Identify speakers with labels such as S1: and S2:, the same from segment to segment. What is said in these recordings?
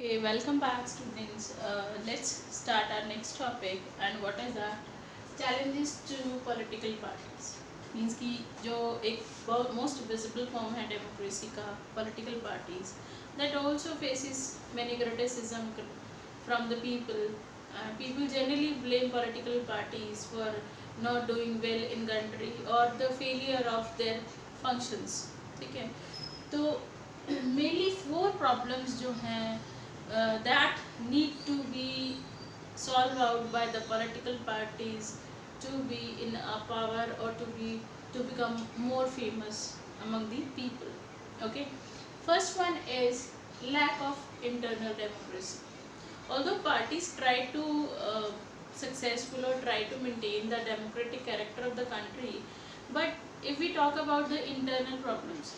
S1: Okay, welcome back students. Let's start our next topic and what is the challenges to political parties. Means कि जो एक most visible form है democracy का political parties that also faces many criticism from the people. People generally blame political parties for not doing well in country or the failure of their functions. ठीक है, तो mainly four problems जो हैं that need to be solved out by the political parties to be in a power or to become more famous among the people. Okay, first one is lack of internal democracy. Although parties try to successful or try to maintain the democratic character of the country, but if we talk about the internal problems,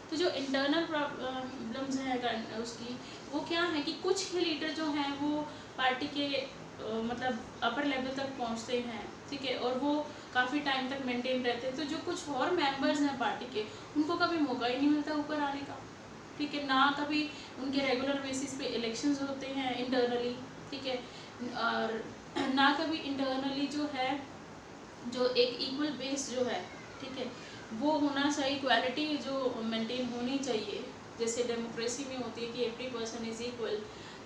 S1: तो जो internal problems हैं उसकी वो क्या है कि कुछ ही leader जो हैं वो पार्टी के मतलब अपर लेवल तक पहुंचते हैं, ठीक है, और वो काफ़ी टाइम तक मेंटेन रहते हैं। तो जो कुछ और मेंबर्स हैं पार्टी के, उनको कभी मौका ही नहीं मिलता ऊपर आने का, ठीक है, ना कभी उनके रेगुलर बेसिस पे इलेक्शंस होते हैं इंटरनली, ठीक है, और ना कभी इंटरनली जो है जो एक इक्वल बेस जो है, ठीक है, वो होना चाहिए, इक्वालिटी जो मेंटेन होनी चाहिए जैसे डेमोक्रेसी में होती है कि एवरी पर्सन इज इक्वल,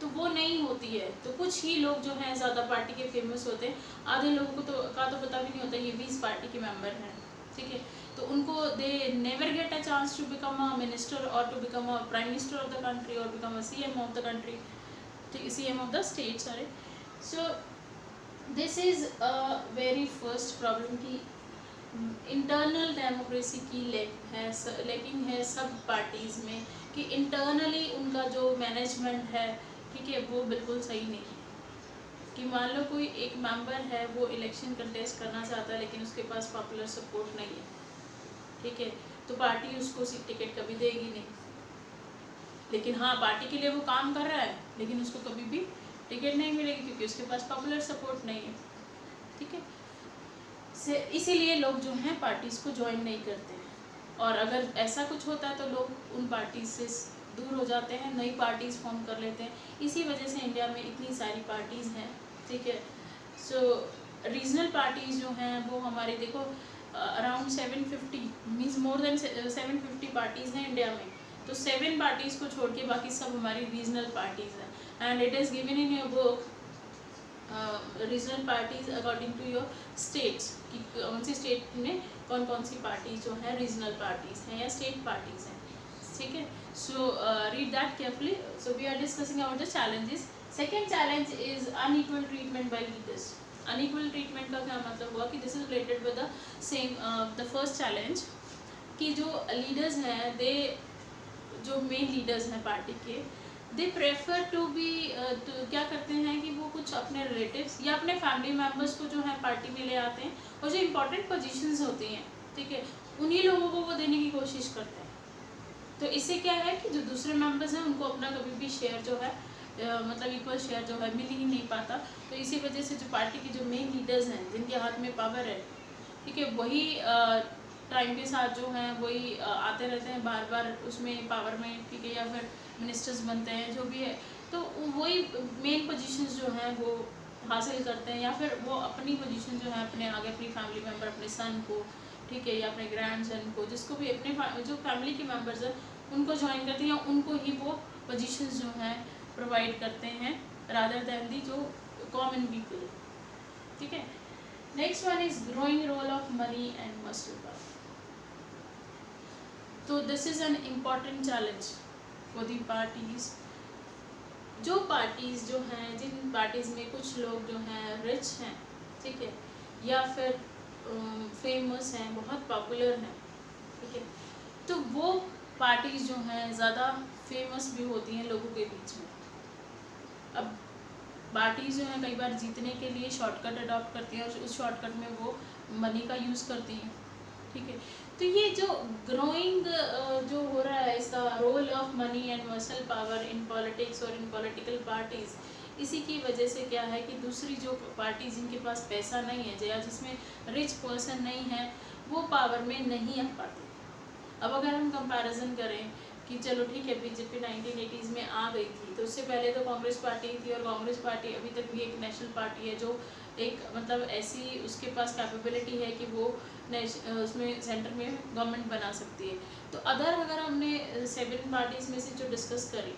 S1: तो वो नहीं होती है। तो कुछ ही लोग जो हैं ज़्यादा पार्टी के फेमस होते हैं, आधे लोगों को तो पता भी नहीं होता ये भी इस पार्टी के मेंबर हैं, ठीक है, तो उनको they never get a chance to become a minister और to become a prime minister of the country और become a CM of the country, CM of the state, sorry. So this is a very first problem की internal democracy की lacking है सब parties में, कि internally उनका जो management है, ठीक है, वो बिल्कुल सही नहीं है। कि मान लो कोई एक मेंबर है वो इलेक्शन कंटेस्ट करना चाहता है लेकिन उसके पास पॉपुलर सपोर्ट नहीं है, ठीक है, तो पार्टी उसको टिकट कभी देगी नहीं। लेकिन हाँ, पार्टी के लिए वो काम कर रहा है लेकिन उसको कभी भी टिकट नहीं मिलेगी क्योंकि उसके पास पॉपुलर सपोर्ट नहीं है, ठीक है। इसीलिए लोग जो हैं पार्टीज़ को ज्वाइन नहीं करते हैं, और अगर ऐसा कुछ होता है तो लोग उन पार्टीज से दूर हो जाते हैं, नई पार्टीज़ फॉर्म कर लेते हैं। इसी वजह से इंडिया में इतनी सारी पार्टीज़ हैं, ठीक है। सो रीजनल पार्टीज़ जो हैं वो हमारे देखो around 750 means more than 750 parties हैं इंडिया में, तो 7 पार्टीज़ को छोड़ के बाकी सब हमारी रीजनल पार्टीज़ हैं। And it is given in your book regional parties according to your states, कि कौन सी स्टेट में कौन कौन सी पार्टीज जो है रीजनल पार्टीज हैं या स्टेट पार्टीज हैं, ठीक है। So read that carefully. So we are discussing about the challenges. Second challenge is unequal treatment by leaders. Unequal treatment का क्या मतलब हुआ कि this is related with the same the first challenge, कि जो लीडर्स हैं दे जो मेन लीडर्स हैं पार्टी के, दे प्रेफर टू बी क्या करते हैं कि वो कुछ अपने रिलेटिव्स या अपने फैमिली मेम्बर्स को जो है पार्टी में ले आते हैं, और जो इम्पोर्टेंट पोजीशंस होती हैं, ठीक है, उन्हीं लोगों को वो देने की कोशिश करते हैं। तो इससे क्या है कि जो दूसरे मेम्बर्स हैं उनको अपना कभी भी शेयर जो है मतलब इक्वल शेयर जो है मिल ही नहीं पाता। तो इसी वजह से जो पार्टी के जो मेन लीडर्स हैं जिनके हाथ में पावर है, ठीक है, वही टाइम के साथ जो हैं वही आते रहते हैं बार बार उसमें पावर में, ठीक है, या फिर मिनिस्टर्स बनते हैं, जो भी है, तो वही मेन पोजीशंस जो हैं वो हासिल करते हैं, या फिर वो अपनी पोजीशन जो है अपने आगे अपनी फैमिली मेम्बर, अपने सन को, ठीक है, या अपने ग्रैंड सन को, जिसको भी अपने जो फैमिली के मेम्बर्स हैं उनको ज्वाइन करते हैं, उनको ही वो पोजीशंस जो हैं प्रोवाइड करते हैं रादर दैन दी जो कॉमन पीपल, ठीक है। Next one is growing role of money and muscle power. तो this is an important challenge for the parties. जो पार्टीज़ जो हैं, जिन पार्टीज़ में कुछ लोग जो हैं रिच हैं, ठीक है, या फिर फेमस हैं, बहुत पॉपुलर हैं, ठीक है, तो वो पार्टीज़ जो हैं ज़्यादा फेमस भी होती हैं लोगों के बीच में। अब पार्टीज़ जो हैं कई बार जीतने के लिए शॉर्टकट अडॉप्ट करती हैं और उस शॉर्टकट में वो मनी का यूज़ करती हैं, ठीक है। तो ये जो ग्रोइंग जो हो रहा है इसका role of money and muscle power in politics और इन पॉलिटिकल पार्टीज़, इसी की वजह से क्या है कि दूसरी जो पार्टीज जिनके पास पैसा नहीं है या जिसमें रिच पर्सन नहीं है वो पावर में नहीं आ पाते। अब अगर हम कंपैरिजन करें कि चलो ठीक है बीजेपी 1980s में आ गई थी, तो उससे पहले तो कांग्रेस पार्टी थी, और कांग्रेस पार्टी अभी तक भी एक नेशनल पार्टी है जो एक मतलब ऐसी उसके पास कैपेबिलिटी है कि वो उसमें सेंटर में गवर्नमेंट बना सकती है। तो अगर हमने 7 पार्टीज़ में से जो डिस्कस करी,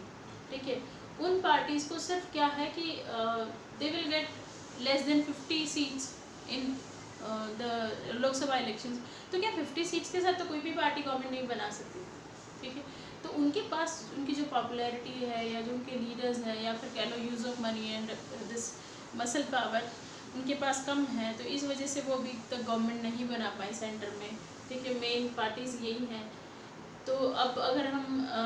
S1: ठीक है, उन पार्टीज़ को सिर्फ क्या है कि they will get less than 50 seats in the Lok Sabha elections. तो क्या 50 सीट्स के साथ तो कोई भी पार्टी गवर्नमेंट नहीं बना सकती, ठीक है। तो उनके पास उनकी जो पॉपुलैरिटी है या जो उनके लीडर्स हैं या फिर कह लो use of money and this muscle power उनके पास कम है, तो इस वजह से वो अभी तक गवर्नमेंट नहीं बना पाए सेंटर में, ठीक है। मेन पार्टीज़ यही हैं। तो अब अगर हम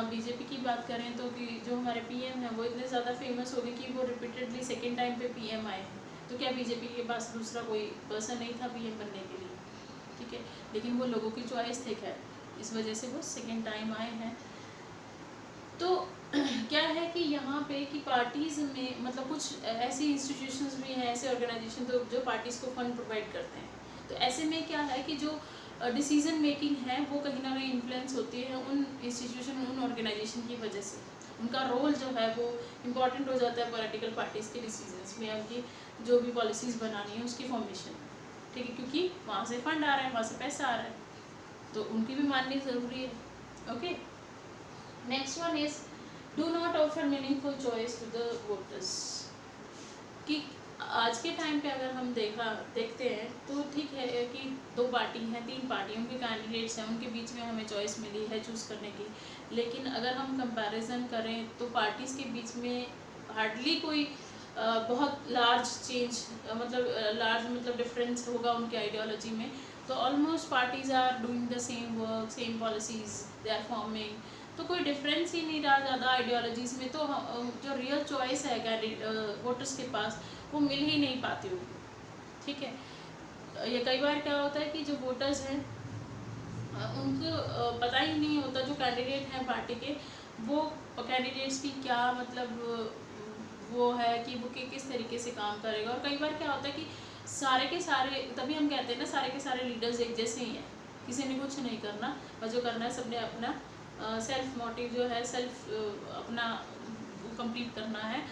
S1: बीजेपी की बात करें तो कि जो हमारे पीएम हैं वो इतने ज़्यादा फेमस हो गए कि वो रिपीटेडली सेकेंड टाइम पे पीएम आए हैं। तो क्या बीजेपी के पास दूसरा कोई पर्सन नहीं था पीएम बनने के लिए, ठीक है, लेकिन वो लोगों की चॉइस थे, खैर इस वजह से वो सेकेंड टाइम आए हैं। तो क्या है कि यहाँ पे कि पार्टीज़ में मतलब कुछ ऐसी इंस्टीट्यूशंस भी हैं, ऐसे ऑर्गेनाइजेशन तो जो पार्टीज़ को फंड प्रोवाइड करते हैं। तो ऐसे में क्या है कि जो डिसीजन मेकिंग है वो कहीं ना कहीं इन्फ्लुएंस होती है उन इंस्टीट्यूशन उन ऑर्गेनाइजेशन की वजह से। उनका रोल जो है वो इम्पॉर्टेंट हो जाता है पॉलिटिकल पार्टीज़ के डिसीजंस में, उनकी जो भी पॉलिसीज़ बनानी है उसकी फॉर्मेशन में, ठीक है, क्योंकि वहाँ से फंड आ रहा है, वहाँ से पैसा आ रहा है, तो उनकी भी माननी ज़रूरी है। Okay, next one is do not offer meaningful choice to the voters. कि आज के टाइम पे अगर हम देखते हैं तो ठीक है कि 2 पार्टी हैं, 3 पार्टी, उनके कैंडिडेट्स हैं, उनके बीच में हमें चॉइस मिली है चूज़ करने की। लेकिन अगर हम कंपैरिजन करें तो पार्टीज़ के बीच में हार्डली कोई बहुत लार्ज चेंज मतलब डिफरेंस होगा उनके आइडियोलॉजी में। तो almost parties are doing the same work, same policies they are forming, तो कोई डिफरेंस ही नहीं रहा ज़्यादा आइडियोलॉजीज़ में। तो जो रियल चॉइस है वोटर्स के पास वो मिल ही नहीं पाती होगी, ठीक है। ये कई बार क्या होता है कि जो वोटर्स हैं उनको पता ही नहीं होता, जो कैंडिडेट हैं पार्टी के, वो कैंडिडेट्स की क्या मतलब वो है कि वो किस तरीके से काम करेगा। और कई बार क्या होता है कि सारे के सारे, तभी हम कहते हैं ना सारे के सारे लीडर्स एक जैसे ही हैं, किसी ने कुछ नहीं करना, बस जो करना है सबने अपना सेल्फ मोटिव जो है सेल्फ अपना कंप्लीट करना है,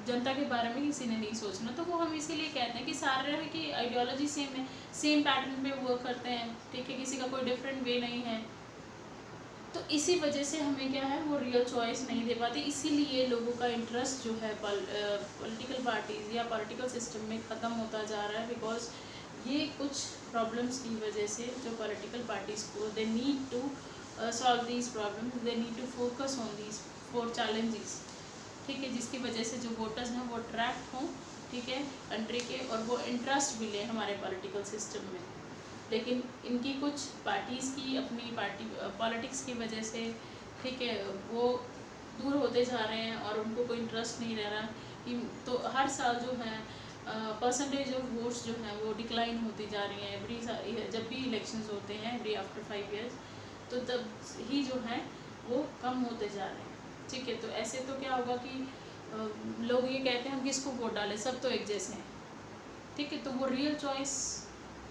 S1: जनता के बारे में किसी ने नहीं सोचना। तो वो हम इसीलिए कहते हैं कि सारे की आइडियोलॉजी सेम है, सेम पैटर्न पे वर्क करते हैं, ठीक है, किसी का कोई डिफरेंट वे नहीं है। तो इसी वजह से हमें क्या है वो रियल चॉइस नहीं दे पाती, इसीलिए लोगों का इंटरेस्ट जो है पॉलिटिकल पार्टीज़ या पॉलिटिकल सिस्टम में ख़त्म होता जा रहा है। बिकॉज ये कुछ प्रॉब्लम्स की वजह से जो पॉलिटिकल पार्टीज़ को they need to solve these problems, they need to focus on these 4 challenges, ठीक है, जिसकी वजह से जो वोटर्स हैं वो अट्रैक्ट हों, ठीक है, कंट्री के, और वो इंटरेस्ट भी लें हमारे पॉलिटिकल सिस्टम में। लेकिन इनकी कुछ पार्टीज़ की अपनी पॉलिटिक्स की वजह से, ठीक है, वो दूर होते जा रहे हैं और उनको कोई इंटरेस्ट नहीं रह रहा कि तो हर साल जो है परसेंटेज ऑफ वोट्स जो हैं वो डिक्लाइन होती जा रही हैं एवरी जब भी इलेक्शंस होते हैं एवरी आफ्टर 5 years, तो तब ही जो है वो कम होते जा रहे हैं, ठीक है। तो ऐसे तो क्या होगा कि लोग ये कहते हैं हम किसको वोट डालें, सब तो एक जैसे हैं, ठीक है, तो वो रियल चॉइस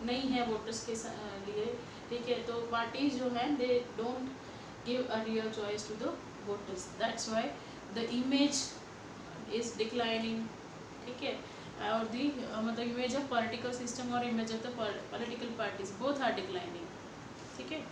S1: नहीं है वोटर्स के लिए, ठीक है। तो पार्टीज जो हैं they don't give a real choice to the voters, that's why the image is declining, ठीक है, और दी मतलब इमेज ऑफ पॉलिटिकल सिस्टम और image of the political parties both are declining, ठीक है।